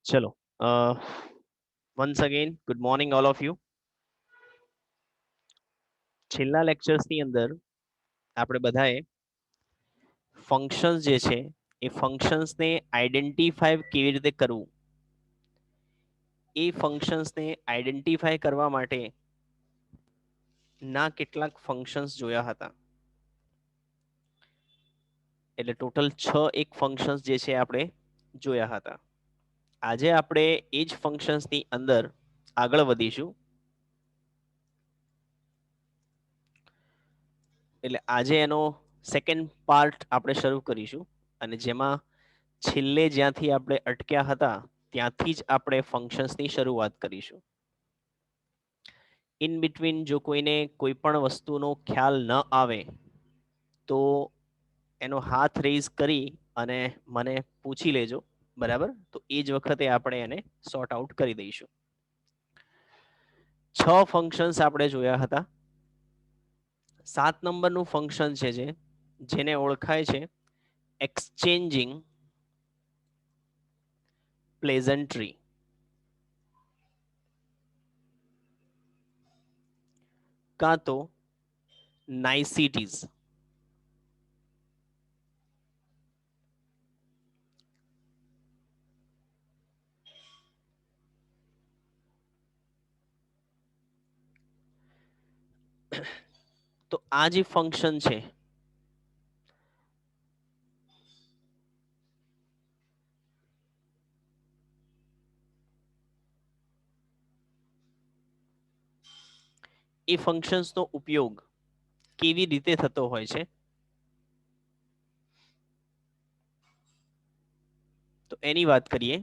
ચલો once again good morning all of you. છેલ્લા lectures ની અંદર આપણે બધાએ ફંક્શન્સ જે છે એ ફંક્શન્સ ને આઈડેન્ટિફાઈ કેવી રીતે કરવું એ ફંક્શન્સ ને આઈડેન્ટિફાઈ કરવા માટે ના કેટલાક ફંક્શન્સ જોયા હતા. એટલે ટોટલ 6 એક ફંક્શન્સ જે છે આપણે જોયા હતા. આજે આપણે એ જ ફંક્શન્સ ની અંદર આગળ વધીશું. એટલે આજે એનો સેકન્ડ પાર્ટ આપણે શરૂ કરીશું અને જેમાં છેલ્લે જ્યાંથી આપણે અટક્યા હતા ત્યાંથી જ આપણે ફંક્શન્સની શરૂઆત કરીશું. ઇન બિટવીન જો કોઈને કોઈ પણ વસ્તુનો ખ્યાલ ન આવે તો એનો હાથ રેઝ કરી અને મને પૂછી લેજો, બરાબર? તો એ જ વખતે આપણે એને સોર્ટ આઉટ કરી દઈશું. 6 ફંક્શન્સ આપણે જોયા હતા. 7 નંબરનું ફંક્શન છે જેને ઓળખાય છે એક્સચેન્જિંગ પ્લેઝન્ટ્રી. કાં તો નાઇસિટીઝ. તો આ જે ફંક્શન છે એ ફંક્શન્સનો ઉપયોગ કેવી રીતે થતો હોય છે તો એની વાત કરીએ.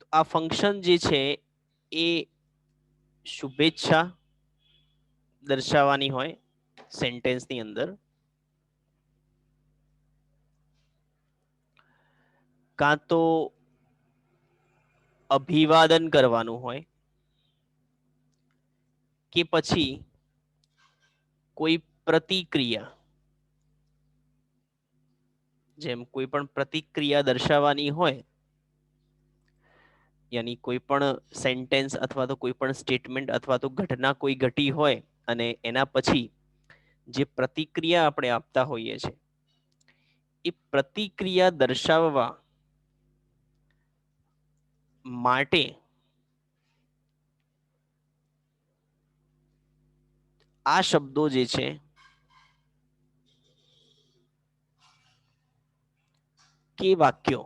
તો આ ફંક્શન જે છે એ શુભેચ્છા દર્શાવવાની હોય સેન્ટેન્સની અંદર, કાં તો અભિવાદન કરવાનું હોય કે પછી કોઈ પ્રતિક્રિયા, જેમ કોઈ પણ પ્રતિક્રિયા દર્શાવવાની હોય, યાની કોઈ પણ સેન્ટેન્સ અથવા તો કોઈ પણ સ્ટેટમેન્ટ અથવા તો ઘટના કોઈ ઘટી હોય અને એના પછી જે પ્રતિક્રિયા આપણે આપતા હોઈએ છીએ એ પ્રતિક્રિયા દર્શાવવા માટે આ શબ્દો જે છે કે વાક્યો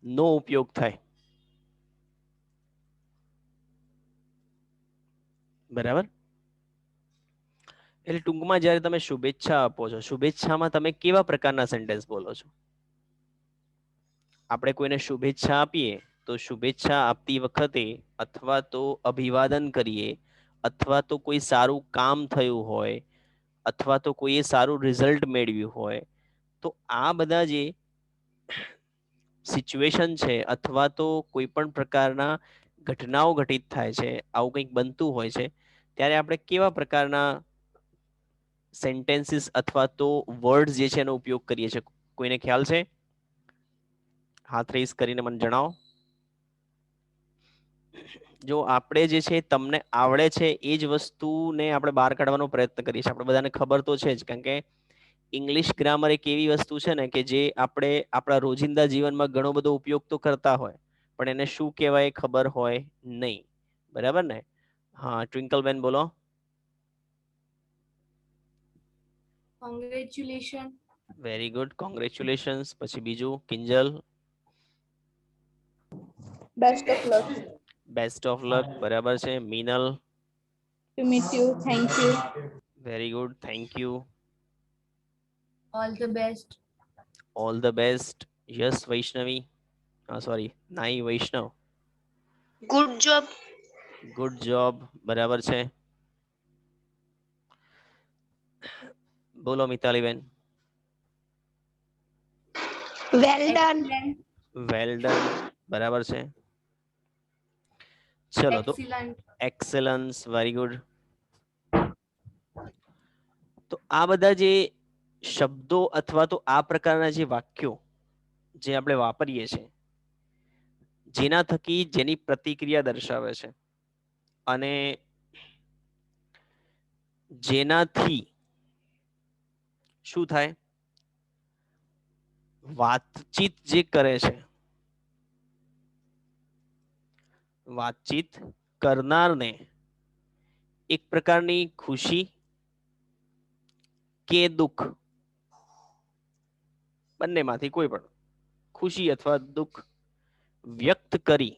નો ઉપયોગ થાય. બરાબર? એટલે ટૂંકમાં જ્યારે તમે શુભેચ્છા આપો છો, શુભેચ્છામાં તમે કેવા પ્રકારના સેન્ટેન્સ બોલો છો? આપણે કોઈને શુભેચ્છા આપીએ તો શુભેચ્છા આપતી વખતે અથવા તો અભિવાદન કરીએ અથવા તો કોઈ સારું કામ થયું હોય અથવા તો કોઈએ સારું રિઝલ્ટ મેળવ્યું હોય તો આ બધા જે સિચ્યુએશન છે અથવા તો કોઈ પણ પ્રકારના ઘટનાઓ ઘટિત થાય છે, આવું કંઈક બનતું હોય છે, ત્યારે આપણે કેવા પ્રકારના સેન્ટેન્સીસ અથવા તો વર્ડ્સ જે છે એનો ઉપયોગ કરીએ છીએ? કોઈને ખ્યાલ છે? હાથ રેઝ કરીને મને જણાવો. જો આપણે જે છે તમને આવડે છે એ જ વસ્તુને આપણે બહાર કાઢવાનો પ્રયત્ન કરીએ છીએ. આપણે બધાને ખબર તો છે જ, કારણ કે ઇંગ્લિશ ગ્રામર એક એવી વસ્તુ છે ને કે જે આપણે આપણા રોજિંદા જીવનમાં ઘણો બધો ઉપયોગ તો કરતા હોય પણ એને શું કહેવાય ખબર હોય નહીં. બરાબર ને? હા, ટ્વિંકલબેન બોલો. કોંગ્રેચ્યુલેશન. Very good, congratulations. પછી બીજું Kinjal? Best of luck. Best of luck. બરાબર છે. Meenal? To meet you. Thank you. Very good, thank you. All the best. All the best. Yes Vaishnavi, sorry નાઈ વૈષ્ણવ? Good job. Good job. બરાબર છે. બોલો મિતાલીબેન. Well done. Excellent. Well done. બરાબર છે. ચલો તો excellent, એક્સેલન્સ, વેરી ગુડ. તો આ બધા જે શબ્દો અથવા તો આ પ્રકારના જે વાક્યો જે આપણે વાપરીએ છીએ જેના થકી જેની પ્રતિક્રિયા દર્શાવે છે અને જેનાથી શું થાય, વાતચીત જે કરે છે, વાતચીત કરનારને એક પ્રકારની ખુશી કે દુઃખ બંનેમાંથી કોઈ પણ ખુશી અથવા દુઃખ વ્યક્ત કરી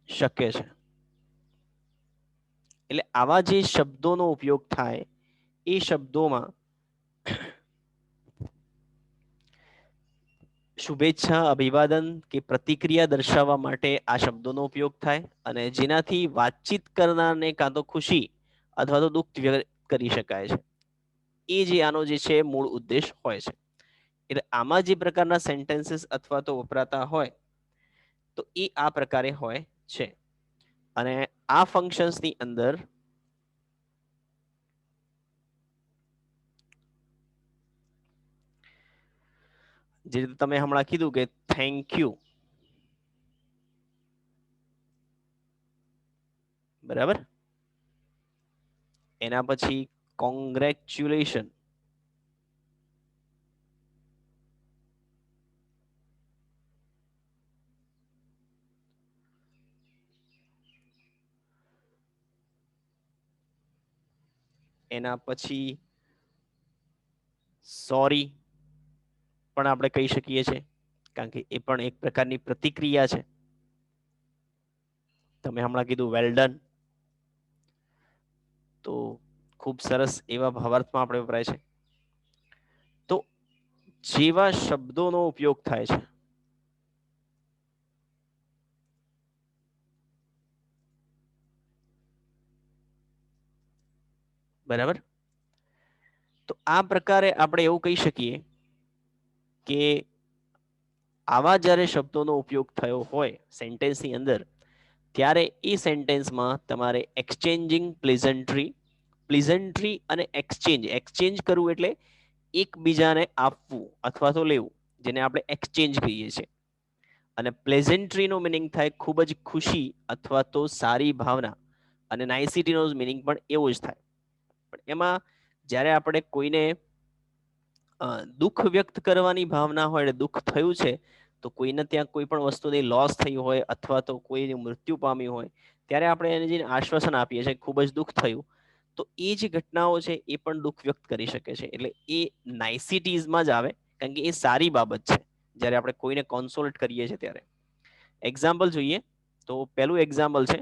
શકે છે. એટલે આવા જે શબ્દોનો ઉપયોગ થાય એ શબ્દોમાં શુભેચ્છા, અભિવાદન કે પ્રતિક્રિયા દર્શાવવા માટે આ શબ્દોનો ઉપયોગ થાય અને જેનાથી વાતચીત કરનારને કાં તો ખુશી અથવા તો દુઃખ વ્યક્ત કરી શકાય છે. એ જે આનો જે છે મૂળ ઉદ્દેશ હોય છે. એટલે આમાં જે પ્રકારના સેન્ટેન્સીસ અથવા તો વપરાતા હોય તો એ આ પ્રકારે હોય છે. અને આ ફંક્શન્સની અંદર જે રીતે તમે હમણાં કીધું કે થેન્ક યુ, બરાબર, એના પછી કોંગ્રેચ્યુલેશન, એના પછી સોરી પણ આપણે કહી શકીએ છીએ કારણ કે એ પણ એક પ્રકારની પ્રતિક્રિયા છે. તમે હમણાં કીધું વેલ ડન, તો ખૂબ સરસ એવા ભાવાર્થમાં આપણે વપરાય છે. તો જેવા શબ્દોનો ઉપયોગ થાય છે બરાબર, તો આ પ્રકારે આપણે એવું કહી શકીએ કે આવા જ્યારે શબ્દોનો ઉપયોગ થયો હોય સેન્ટેન્સની અંદર ત્યારે એ સેન્ટેન્સમાં તમારે એક્સચેન્જિંગ પ્લેઝન્ટ્રી અને એક્સચેન્જ કરવું એટલે એકબીજાને આપવું અથવા તો લેવું, જેને આપણે એક્સચેન્જ કહીએ છીએ. અને પ્લેઝન્ટ્રીનો મિનિંગ થાય ખૂબ જ ખુશી અથવા તો સારી ભાવના, અને નાઇસિટીનો મિનિંગ પણ એવો જ થાય. પણ એમાં જ્યારે આપણે કોઈને દુઃખ વ્યક્ત કરવાની ભાવના હોય, દુઃખ થયું છે તો કોઈને ત્યાં કોઈ પણ વસ્તુની લોસ થઈ હોય અથવા તો કોઈની મૃત્યુ પામ્યું હોય ત્યારે આપણે એને જે આશ્વાસન આપીએ છીએ ખૂબ જ દુઃખ થયું, તો એ જે ઘટનાઓ છે એ પણ દુઃખ વ્યક્ત કરી શકે છે. એટલે એ નાઇસિટીઝમાં જ આવે કારણ કે એ સારી બાબત છે જ્યારે આપણે કોઈને કોન્સોલ્ટ કરીએ છીએ ત્યારે. એક્ઝામ્પલ જોઈએ તો પહેલું એક્ઝામ્પલ છે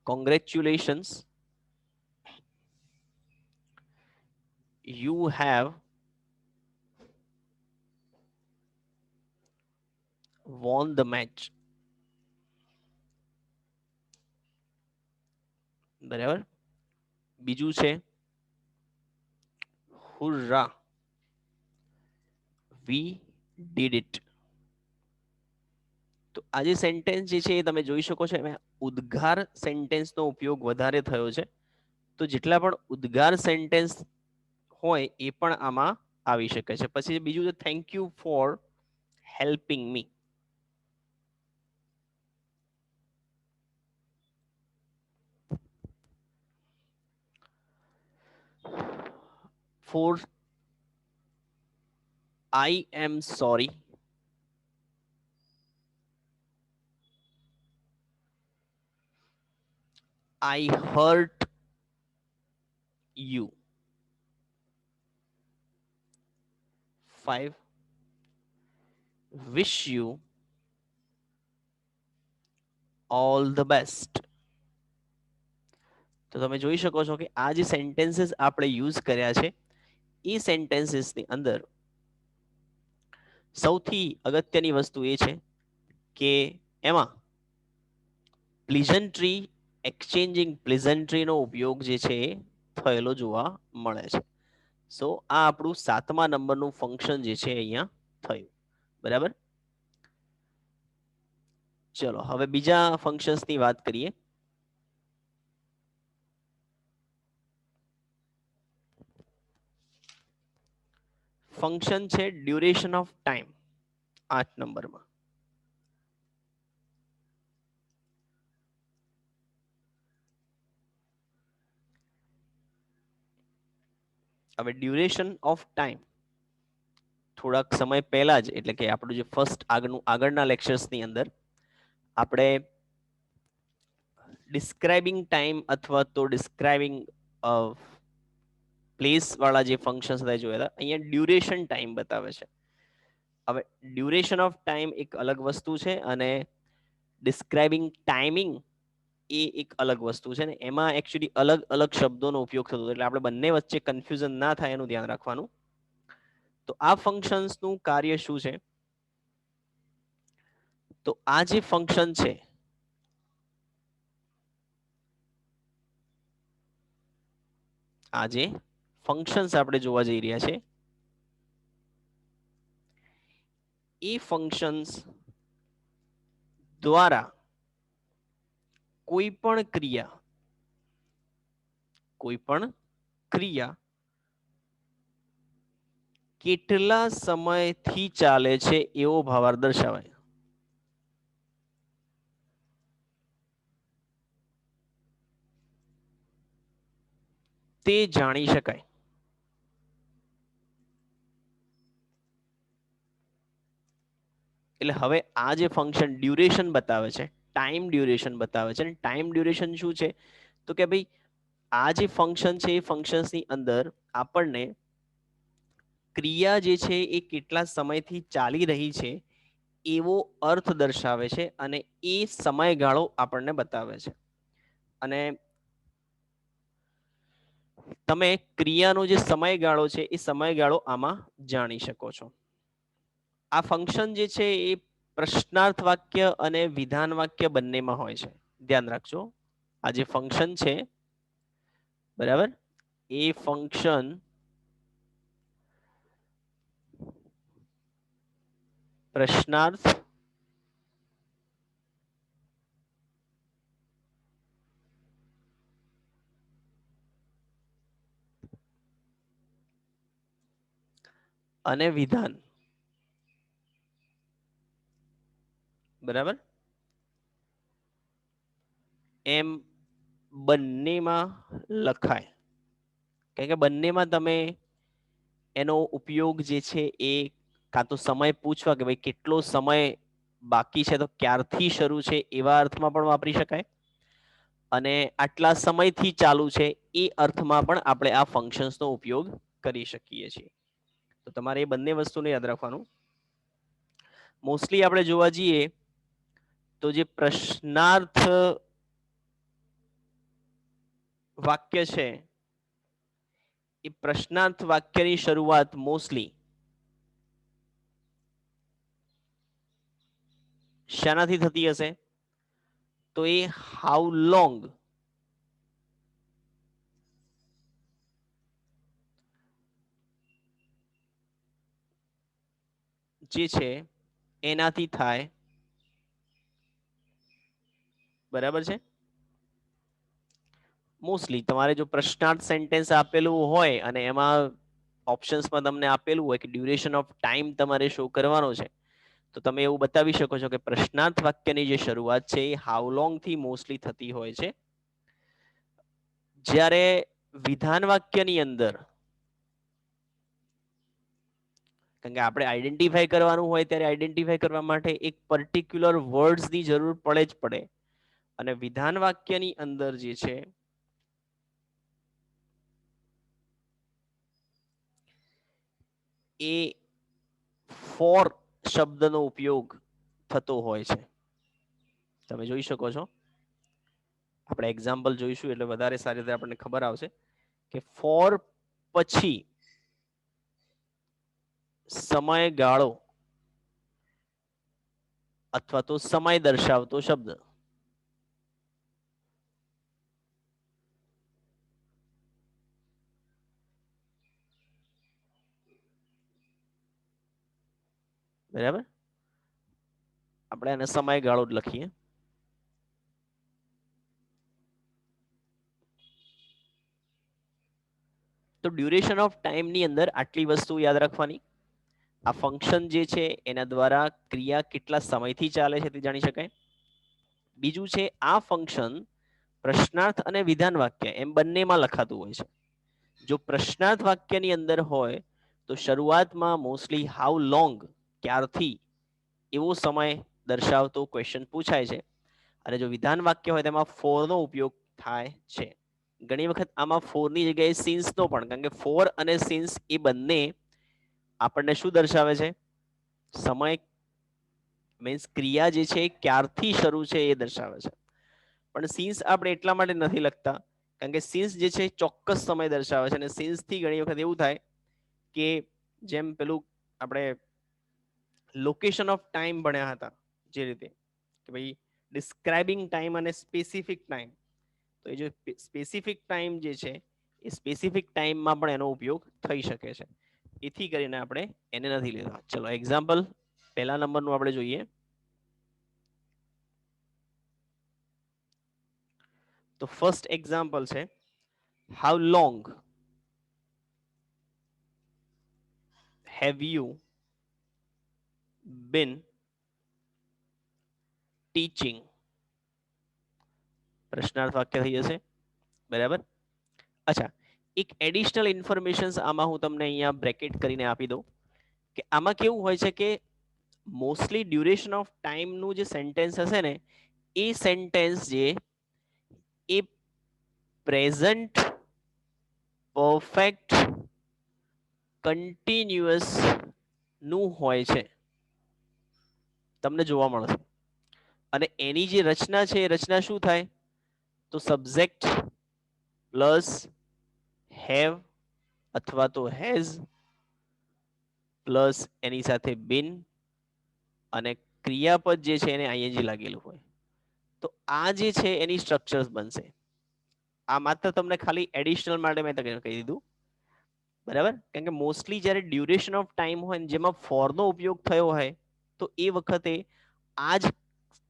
congratulations, you have won the match. બરાબર, બીજું છે hurrah, we did it. તો આ જે સેન્ટેન્સ જે છે એ તમે જોઈ શકો છો એમાં ઉદ્ગાર સેન્ટેન્સનો ઉપયોગ વધારે થયો છે. તો જેટલા પણ ઉદ્ગાર સેન્ટેન્સ હોય એ પણ આમાં આવી શકે છે. પછી બીજું છે thank you for helping me. For I am sorry, I hurt you. 5 wish you all the best. તો તમે જોઈ શકો છો કે આ જે સેન્ટેન્સીસ આપણે યુઝ કર્યા છે એ સેન્ટેન્સીસની અંદર સૌથી અગત્યની વસ્તુ એ છે કે એમાં પ્લીઝન્ટ્રી, એક્સચેન્જિંગ પ્લીઝન્ટ્રીનો ઉપયોગ જે છે એ થયેલો જોવા મળે છે. સો આ આપણું 7મા નંબરનું ફંક્શન જે છે અહીંયા થયું. બરાબર, ચલો હવે બીજા ફંક્શન્સ ની વાત કરીએ. ફંક્શન છે ડ્યુરેશન ઓફ ટાઈમ 8 નંબરમાં. હવે ડ્યુરેશન ઓફ ટાઈમ થોડાક સમય પહેલા જ એટલે કે આપણું જે ફર્સ્ટ આગળના લેક્ચર્સની અંદર આપણે ડિસ્ક્રાઇબિંગ ટાઈમ અથવા તો ડિસ્ક્રાઇબિંગ પ્લેસ વાળા જે ફંક્શન્સ હતા જોયા હતા. અહીંયા ડ્યુરેશન ટાઈમ બતાવે છે. હવે ડ્યુરેશન ઓફ ટાઈમ એક અલગ વસ્તુ છે અને ડિસ્ક્રાઇબિંગ ટાઈમિંગ એ એક અલગ વસ્તુ છે ને એમાં એકચ્યુઅલી અલગ અલગ શબ્દોનો ઉપયોગ થતો એટલે આપણે બંને વચ્ચે કન્ફ્યુઝન ના થાય એનું ધ્યાન રાખવાનું. તો આ ફંક્શન્સનું કાર્ય શું છે? તો આ જે ફંક્શન છે આ જે ફંક્શન્સ આપણે જોવા જઈ રહ્યા છે એ ફંક્શન્સ દ્વારા કોઈ પણ ક્રિયા કેટલા સમયથી ચાલે છે એવો ભાવાર્થ દર્શાવાય. તે જાણી શકાય. એટલે હવે આ જે ફંક્શન ડ્યુરેશન બતાવે છે ટાઈમ ડ્યુરેશન બતાવે છે અને ટાઈમ ડ્યુરેશન શું છે તો કે ભાઈ આ જે ફંક્શન છે એ ફંક્શન્સની અંદર આપણને ક્રિયા જે છે એ કેટલા સમયથી ચાલી રહી છે એવો અર્થ દર્શાવે છે અને એ સમયગાળો આપણને બતાવે છે. અને તમે ક્રિયાનો જે સમયગાળો છે એ સમયગાળો આમાં જાણી શકો છો. આ ફંક્શન જે છે એ પ્રશ્નાર્થ વાક્ય અને વિધાન વાક્ય બંનેમાં હોય છે. ધ્યાન રાખજો આ જે ફંક્શન છે બરાબર એ ફંક્શન પ્રશ્નાર્થ અને વિધાન બરાબર એમ બંનેમાં લખાય. કારણ કે બંનેમાં તમે એનો ઉપયોગ જે છે એ કાં તો સમય પૂછવા કે ભાઈ કેટલો સમય બાકી છે તો ક્યારથી શરૂ છે એવા અર્થમાં પણ વાપરી શકાય અને આટલા સમયથી ચાલુ છે એ અર્થમાં પણ આપણે આ ફંક્શન્સનો ઉપયોગ કરી શકીએ છીએ. તો તમારે એ બંને વસ્તુને યાદ રાખવાનું. મોસ્ટલી આપણે જોવા જઈએ તો જે પ્રશ્નાર્થ વાક્ય છે એ પ્રશ્નાર્થ વાક્યની શરૂઆત મોસ્ટલી શાનાથી થતી હશે તો એ હાઉ લોંગ જે છે એનાથી થાય. બરાબર છે. મોસ્ટલી તમારે જો પ્રશ્નાર્થ સેન્ટેન્સ આપેલું હોય અને એમાં ઓપ્શન્સમાં તમને આપેલું હોય કે ડ્યુરેશન ઓફ ટાઈમ તમારે શો કરવાનો છે તો તમે એવું બતાવી શકો છો કે પ્રશ્નાર્થ વાક્યની જે શરૂઆત છે એ હાઉ લોંગ થી મોસ્ટલી થતી હોય છે. જ્યારે વિધાન વાક્યની અંદર કારણ કે આપણે આઈડેન્ટિફાઈ કરવાનું હોય ત્યારે આઈડેન્ટિફાઈ કરવા માટે એક પર્ટિક્યુલર વર્ડ્સની જરૂર પડે જ પડે અને વિધાન વાક્યની અંદર જે છે એ ફોર શબ્દનો ઉપયોગ થતો હોય છે. તમે જોઈ શકો છો આપણે એક્ઝામ્પલ જોઈશું એટલે વધારે સારી રીતે આપણને ખબર આવશે કે ફોર પછી સમયગાળો અથવા તો સમય દર્શાવતો શબ્દ. બરાબર આપણે આપણે આને સમયગાળો જ લખીએ. તો ડ્યુરેશન ઓફ ટાઈમ ની અંદર આટલી વસ્તુ યાદ રાખવાની. આ ફંક્શન જે છે એના દ્વારા ક્રિયા કેટલા સમયથી ચાલે છે તે જાણી શકાય. બીજું છે આ ફંક્શન પ્રશ્નાર્થ અને વિધાન વાક્ય એમ બંનેમાં લખાતું હોય છે. જો પ્રશ્નાર્થ વાક્યની અંદર હોય તો શરૂઆતમાં મોસ્ટલી હાઉ લોંગ ક્યારથી એવો સમય દર્શાવતો ક્વેશ્ચન પૂછાય છે. અને જો વિધાન વાક્ય હોય તેમાં ફોર નો ઉપયોગ થાય છે. ઘણી વખત આમાં ફોર ની જગ્યાએ સિન્સ નો પણ, કારણ કે ફોર અને સિન્સ એ બંને આપણને શું દર્શાવે છે? સમય મીન્સ ક્રિયા જે છે ક્યારથી શરૂ છે એ દર્શાવે છે. પણ સિન્સ આપણે એટલા માટે નથી લખતા કારણ કે સિન્સ જે છે ચોક્કસ સમય દર્શાવે છે અને સિન્સ થી ઘણી વખત એવું થાય કે જેમ પેલું આપણે લોકેશન ઓફ ટાઈમ ભણ્યા હતા જે રીતે કે ભાઈ ડિસ્ક્રાઇબિંગ ટાઈમ અને સ્પેસિફિક ટાઈમ, તો એ જે સ્પેસિફિક ટાઈમ જે છે એ સ્પેસિફિક ટાઈમમાં પણ એનો ઉપયોગ થઈ શકે છે. એથી કરીને આપણે એને નથી લેતા. ચલો એક્ઝામ્પલ પહેલા નંબરનું આપણે જોઈએ. તો ફર્સ્ટ એક્ઝામ્પલ છે how long have you been teaching? પ્રશ્નાર્થ વાક્ય થઈ જશે. બરાબર. અચ્છા, એક એડિશનલ ઇન્ફોર્મેશન આમાં હું તમને અહીંયા બ્રેકેટ કરીને આપી દઉં કે આમાં કેવું હોય છે કે મોસ્ટલી ડ્યુરેશન ઓફ ટાઈમ નું જે સેન્ટેન્સ હશે ને એ સેન્ટેન્સ જે એ પ્રેઝન્ટ પરફેક્ટ કન્ટિન્યુઅસ નું હોય છે, તમને જોવા મળશે. અને એની જે રચના છે એ રચના શું થાય? તો સબ્જેક્ટ પ્લસ હેવ અથવા તો હેઝ પ્લસ એની સાથે બીન અને ક્રિયાપદ જે છે એને આઈએનજી લાગેલું હોય. તો આ જે છે એની સ્ટ્રક્ચર્સ બનશે. આ માત્ર તમને ખાલી એડિશનલ માટે મેં તમને કહી દીધું. બરાબર. કારણ કે મોસ્ટલી જ્યારે ડ્યુરેશન ઓફ ટાઈમ હોય જેમાં ફોર નો ઉપયોગ થયો હોય તો એ વખતે આ જ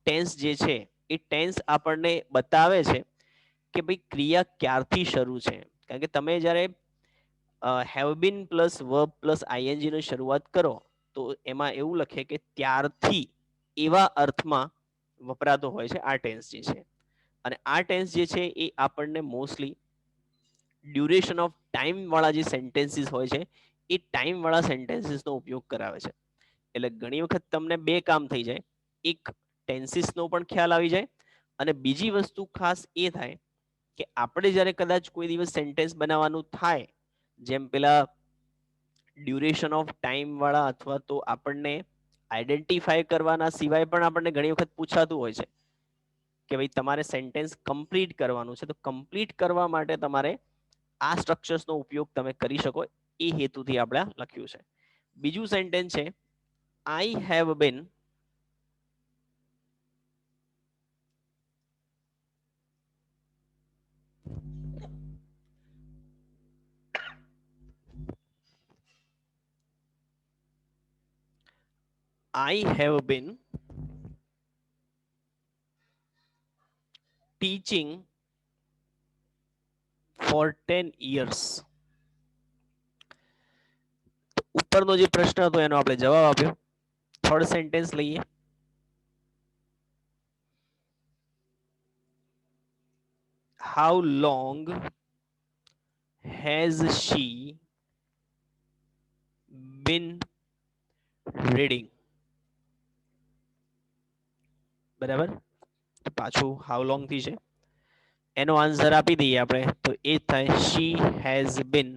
ટેન્સ જે છે એ ટેન્સ આપણને બતાવે છે કે ભાઈ ક્રિયા ક્યારથી શરૂ છે. કારણ કે તમે જ્યારે have been plus verb plus ING ની શરૂઆત કરો તો એમાં એવું લખે કે ત્યારથી એવા અર્થમાં વપરાતો હોય છે આ ટેન્સ જે છે. અને આ ટેન્સ જે છે એ આપણને મોસ્ટલી ડ્યુરેશન ઓફ ટાઈમ વાળા જે સેન્ટેન્સીસ હોય છે એ ટાઈમ વાળા સેન્ટેન્સીસ નો ઉપયોગ કરાવે છે. એટલે ઘણી વખત તમને બે કામ થઈ જાય. એક ટેન્સીસ નો પણ ખ્યાલ આવી જાય અને બીજી વસ્તુ ખાસ એ થાય કે આપણે જ્યારે કદાચ કોઈ દિવસ સેન્ટેન્સ બનાવવાનું થાય, જેમ પેલા ડ્યુરેશન ઓફ ટાઈમ વાળા અથવા તો આપણને આઈડેન્ટિફાય કરવાના સિવાય પણ આપણને ઘણી વખત પૂછાતું હોય છે કે ભાઈ તમારે સેન્ટેન્સ કમ્પ્લીટ કરવાનું છે. તો કમ્પ્લીટ કરવા માટે તમારે આ સ્ટ્રક્ચર્સનો ઉપયોગ તમે કરી શકો એ હેતુથી આપણે લખ્યું છે. બીજું સેન્ટેન્સ છે I have been teaching for 10 years. ઉપરનો જે પ્રશ્ન હતો એનો આપણે જવાબ આપ્યો. થર્ડ સેન્ટેન્સ લઈએ. How long has she been reading? બરાબર. તો પાછું હાઉ લોંગ થી છે એનો આન્સર આપી દઈએ આપણે તો એ થાય she has been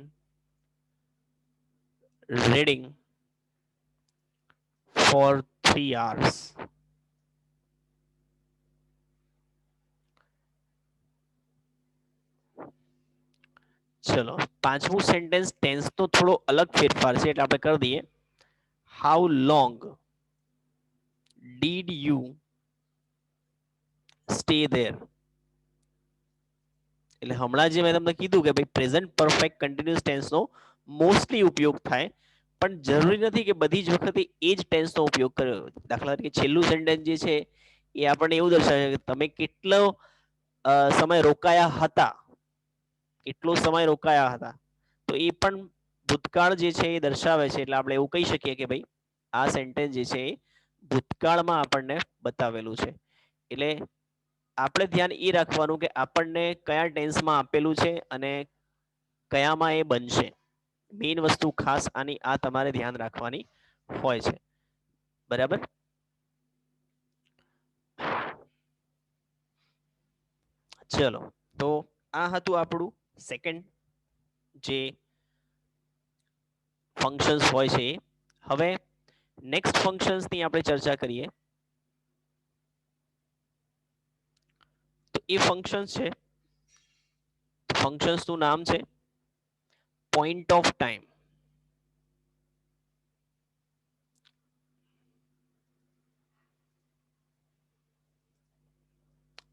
reading for 3 hours. ચલો પાંચમું સેન્ટેન્સ ટેન્સ તો થોડો અલગ ફેરફાર છે એટલે આપણે કરી દઈએ. How long did you stay there? એટલે હમણાં જે મેં તમને કીધું કે ભાઈ પ્રેઝન્ટ પરફેક્ટ કન્ટિન્યુઅસ ટેન્સનો મોસ્ટલી ઉપયોગ થાય પણ જરૂરી નથી કે બધી જ વખતે એ જ ટેન્સનો ઉપયોગ કર્યો. દાખલા તરીકે છેલ્લું સેન્ટેન્સ જે છે એ આપણને એવું દર્શાવે કે તમે કેટલો સમય રોકાયા હતા, કેટલો સમય રોકાયા હતા. તો એ પણ ભૂતકાળ જે છે એ દર્શાવે છે. એટલે આપણે એવું કહી શકીએ કે ભાઈ આ સેન્ટેન્સ જે છે એ ભૂતકાળમાં આપણને બતાવેલું છે. એટલે આપણે ધ્યાન એ રાખવાનું કે આપણને કયા ટેન્સમાં આપેલું છે અને કયામાં એ બનશે. મેઇન વસ્તુ ખાસ આની આ તમારે ધ્યાન રાખવાની હોય છે. બરાબર. ચલો, તો આ હતું આપણું સેકન્ડ જે ફંક્શન્સ હોય છે એ. હવે નેક્સ્ટ ફંક્શન્સની આપણે ચર્ચા કરીએ. તો એ ફંક્શન્સ છે, ફંક્શન્સનું નામ છે પોઈન્ટ ઓફ ટાઈમ.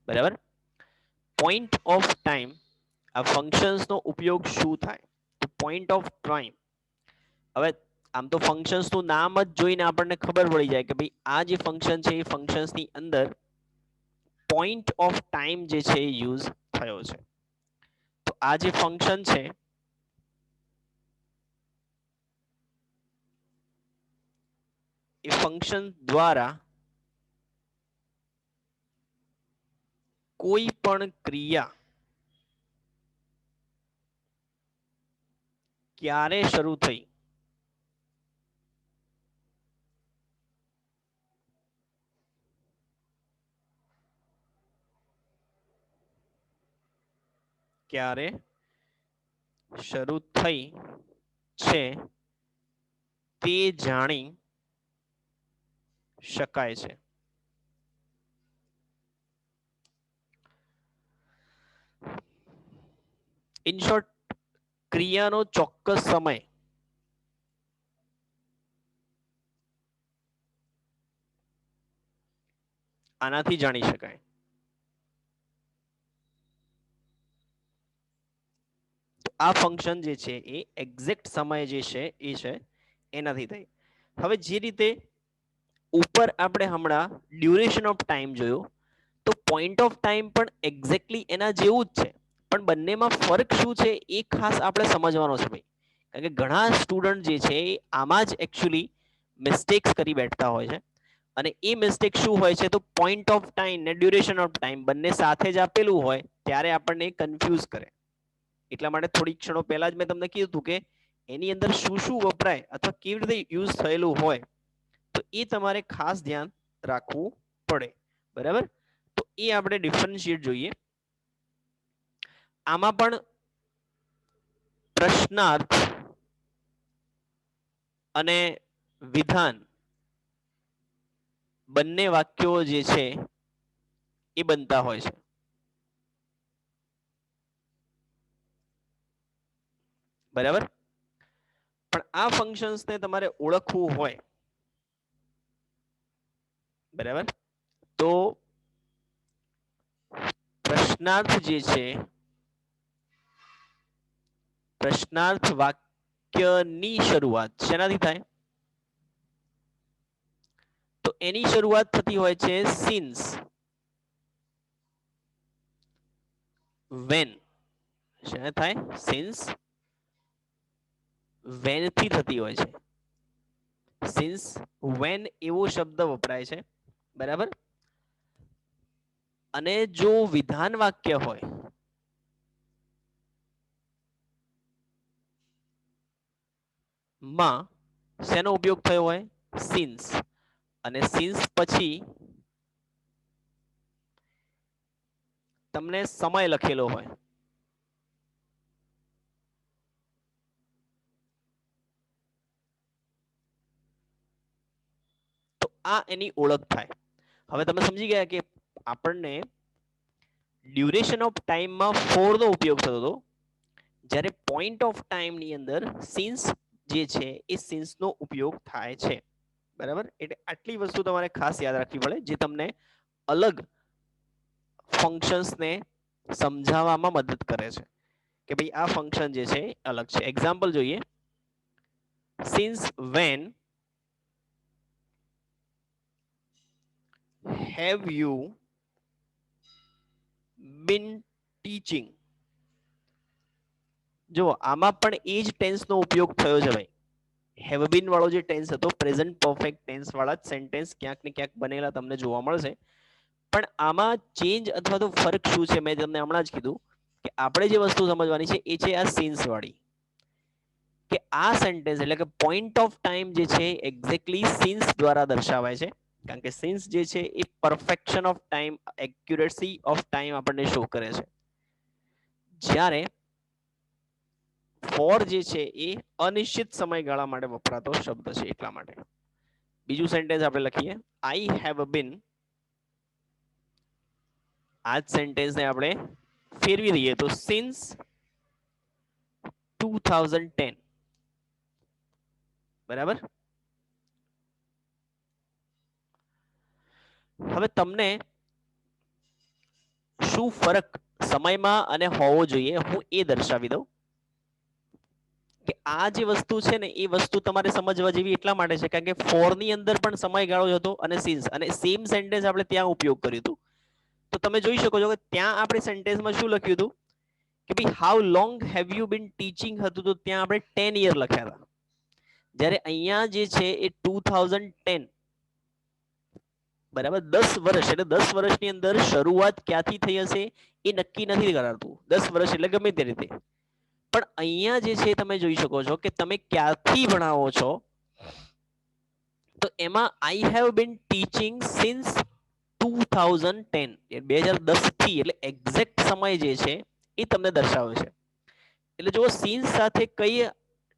બરાબર. પોઈન્ટ ઓફ ટાઈમ આ ફંક્શન્સનો ઉપયોગ શું થાય? તો પોઈન્ટ ઓફ ટાઈમ, હવે આમ તો ફંક્શન્સનું નામ જ જોઈને આપણને ખબર પડી જાય કે ભાઈ આ જે ફંક્શન છે એ ફંક્શન્સની અંદર પોઈન્ટ ઓફ ટાઈમ જે છે એ યુઝ થયો છે. તો આ જે ફંક્શન છે એ ફંક્શન દ્વારા કોઈ પણ ક્રિયા ક્યારે શરૂ થઈ, ક્યારે શરૂ થઈ છે તે જાણી શકાય છે. ઇન શોર્ટ, ક્રિયાનો ચોક્કસ સમય આનાથી જાણી શકાય. આ ફંક્શન જે છે એ એક્ઝેક્ટ સમય જે છે એ છે એનાથી થઈ. હવે જે રીતે ઉપર આપણે હમણાં ડ્યુરેશન ઓફ ટાઈમ જોયું, તો પોઈન્ટ ઓફ ટાઈમ પણ એક્ઝેક્ટલી એના જેવું જ છે. પણ બંનેમાં ફરક શું છે એ ખાસ આપણે સમજવાનો છે ભાઈ. કારણ કે ઘણા સ્ટુડન્ટ જે છે એ આમાં જ એકચ્યુઅલી મિસ્ટેક્સ કરી બેઠતા હોય છે. અને એ મિસ્ટેક શું હોય છે? તો પોઈન્ટ ઓફ ટાઈમ ને ડ્યુરેશન ઓફ ટાઈમ બંને સાથે જ આપેલું હોય ત્યારે આપણને કન્ફ્યુઝ કરે. એટલા માટે થોડી ક્ષણો પહેલા જ મેં તમને કીધું હતું કે એની અંદર શું શું વપરાય અથવા કેવી રીતે યુઝ થયેલું હોય, તો એ તમારે ખાસ ધ્યાન રાખવું પડે. બરાબર. તો એ આપણે ડિફરન્શિએટ જોઈએ. આમાં પણ પ્રશ્નાર્થ અને વિધાન બંને વાક્યો જે છે એ બનતા હોય છે. બરાબર. પણ આ ફંક્શન્સને તમારે ઓળખવું હોય, બરાબર, તો પ્રશ્નાર્થ જે છે, પ્રશ્નાર્થ વાક્યની શરૂઆત શેનાથી થાય? તો એની શરૂઆત થતી હોય છે સિન્સ, વેન. શેને થાય? સિન્સ, વેન થી થતી હોય છે. સિન્સ, વેન એવો શબ્દ વપરાય છે. બરાબર. અને જો વિધાન વાક્ય હોય માં શેનો ઉપયોગ થયો હોય? સિન્સ. અને સિન્સ પછી તમને સમય લખેલો હોય, તો આ એની ઓળખ થાય. હવે તમે સમજી ગયા કે આપણને ડ્યુરેશન ઓફ ટાઈમમાં ફોર નો ઉપયોગ થતો હતો, જ્યારે પોઈન્ટ ઓફ ટાઈમ ની અંદર સિન્સ જે છે એ સિન્સ નો ઉપયોગ થાય છે. બરાબર. એટલે આટલી વસ્તુ તમારે ખાસ યાદ રાખવી પડે જે તમને અલગ ફંક્શન્સને સમજાવવામાં મદદ કરે છે કે ભાઈ આ ફંક્શન જે છે અલગ છે. એક્ઝામ્પલ જોઈએ. Since when have you been teaching. જો આમાં પણ એ જ ટેન્સનો ઉપયોગ થયો છે ભાઈ. હેવ બીન વાળો જે ટેન્સ હતો પ્રેઝન્ટ પરફેક્ટ ટેન્સ વાળા જ સેન્ટેન્સ ક્યાંક ને ક્યાંક બનેલા તમને જોવા મળશે. પણ આમાં ચેન્જ અથવા તો ફરક શું છે મેં તમને હમણાં જ કીધું કે આપણે જે વસ્તુ સમજવાની છે એ છે આ સિન્સ વાળી, કે આ સેન્ટેન્સ એટલે કે પોઈન્ટ ઓફ ટાઈમ જે છે એક્ઝેક્ટલી સિન્સ દ્વારા દર્શાવાય છે. કારણ કે સિન્સ જે છે એ perfection of time, accuracy of time આપણને શો કરે છે. જ્યારે ફોર જે છે એ અનિશ્ચિત સમયગાળા માટે વપરાતો શબ્દ છે એટલા માટે. બીજું સેન્ટેન્સ આપણે લખીએ, આઈ હેવ બીન. આ જ સેન્ટેન્સને આપણે ફેરવી દઈએ તો સિન્સ 2010. બરાબર. હવે તમને શું ફરક સમયમાં અને હોવો જોઈએ હું એ દર્શાવી દઉં કે આ જે વસ્તુ છે ને એ વસ્તુ તમારે સમજવા જેવી એટલા માટે છે કારણ કે ફોર ની અંદર પણ સમયગાળો જ હતો અને સિન્સ, અને સેમ સેન્ટેન્સ આપણે ત્યાં ઉપયોગ કર્યું હતું. તો તમે જોઈ શકો છો કે ત્યાં આપણે સેન્ટેન્સમાં શું લખ્યું હતું કે ભાઈ how long have you been teaching હતું, તો ત્યાં આપણે 10 યર લખ્યા હતા. જ્યારે અહીંયા જે છે એ 2010, બરાબર, 10 વર્ષ, એટલે 10 વર્ષની અંદર શરૂઆત ક્યાંથી થઈ હશે એ નક્કી નથી કરાતું. 10 વર્ષ એટલે ગમે તે રીતે. પણ અહીંયા જે છે તમે જોઈ શકો છો કે તમે ક્યાંથી ભણાવો છો, તો એમાં I have been teaching since 2010, 2010 થી, એટલે એક્ઝેક્ટ સમય જે છે એ તમને દર્શાવે છે. એટલે જો સિન્સ સાથે કઈ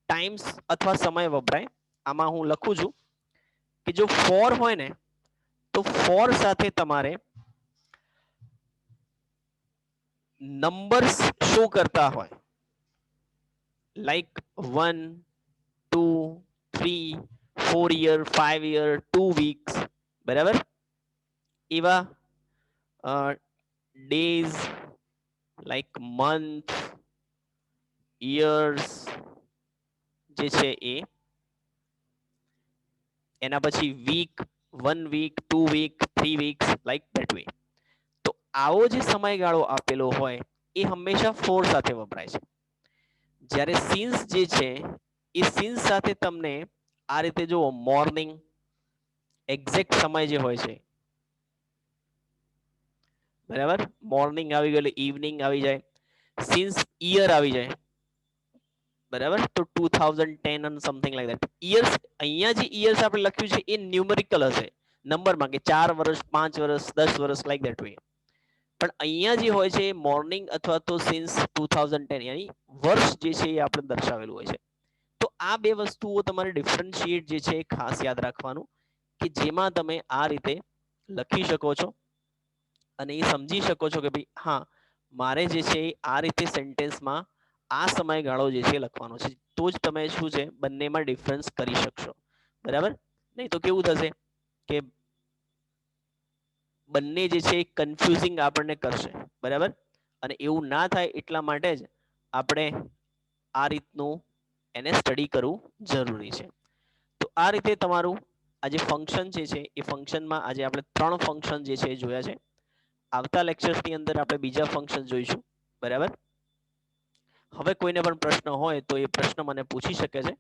ટાઈમ્સ અથવા સમય વપરાય, આમાં હું લખું છું કે જો ફોર હોય ને તો ફોર સાથે તમારે નંબર્સ શો કરતા હોય, લાઈક 1, 2, 3, 4 યર, 5 યર, 2 વીક્સ, બરાબર. એવા ડેઝ, લાઈક મંથ, યર્સ જે છે એ, એના પછી week, 1 week, 2 week, 3 weeks, like that way. તો આવો જે સમયગાળો આપેલો હોય એ હંમેશા ફોર સાથે વપરાય છે. જ્યારે સિન્સ જે છે એ સિન્સ સાથે તમને આ રીતે જુઓ, મોર્નિંગ એક્ઝેક્ટ સમય જે હોય છે, બરાબર, મોર્નિંગ આવી ગયું એટલે ઇવનિંગ આવી જાય. સિન્સ યર આવી જાય, બરાબર, તો 2010 અને સમથિંગ લાઈક ધેટ. યર્સ, અહીંયા જે યર્સ આપણે લખ્યું છે એ ન્યુમેરિકલ હશે, નંબરમાં, કે 4 વર્ષ, 5 વર્ષ, 10 વર્ષ, લાઈક ધેટ વે. પણ અહીંયા જે હોય છે મોર્નિંગ અથવા તો સિન્સ 2010, યાની વર્ષ જે છે એ આપણે દર્શાવેલું હોય છે. તો આ બે વસ્તુઓ તમારે ડિફરન્શિએટ જે છે એ ખાસ યાદ રાખવાનું, કે જેમાં તમે આ રીતે લખી શકો છો અને એ સમજી શકો છો કે ભાઈ હા, મારે જે છે આ રીતે સેન્ટેન્સમાં આ સમયગાળો જે છે લખવાનો છે. તો જ તમે શું છે બંનેમાં ડિફરન્સ કરી શકશો, બરાબર. નહીં તો કેવું થશે કે બંને જે છે કન્ફ્યુઝિંગ આપણને કરશે, બરાબર. અને એવું ના થાય એટલા માટે જ આપણે આ રીતનું એને સ્ટડી કરવું જરૂરી છે. તો આ રીતે તમારું આ જે ફંક્શન જે છે એ ફંક્શનમાં આજે આપણે 3 ફંક્શન જે છે એ જોયા છે. આવતા લેક્ચર્સની અંદર આપણે બીજા ફંક્શન જોઈશું, બરાબર. હવે કોઈને પણ પ્રશ્ન હોય તો એ પ્રશ્ન મને પૂછી શકે છે.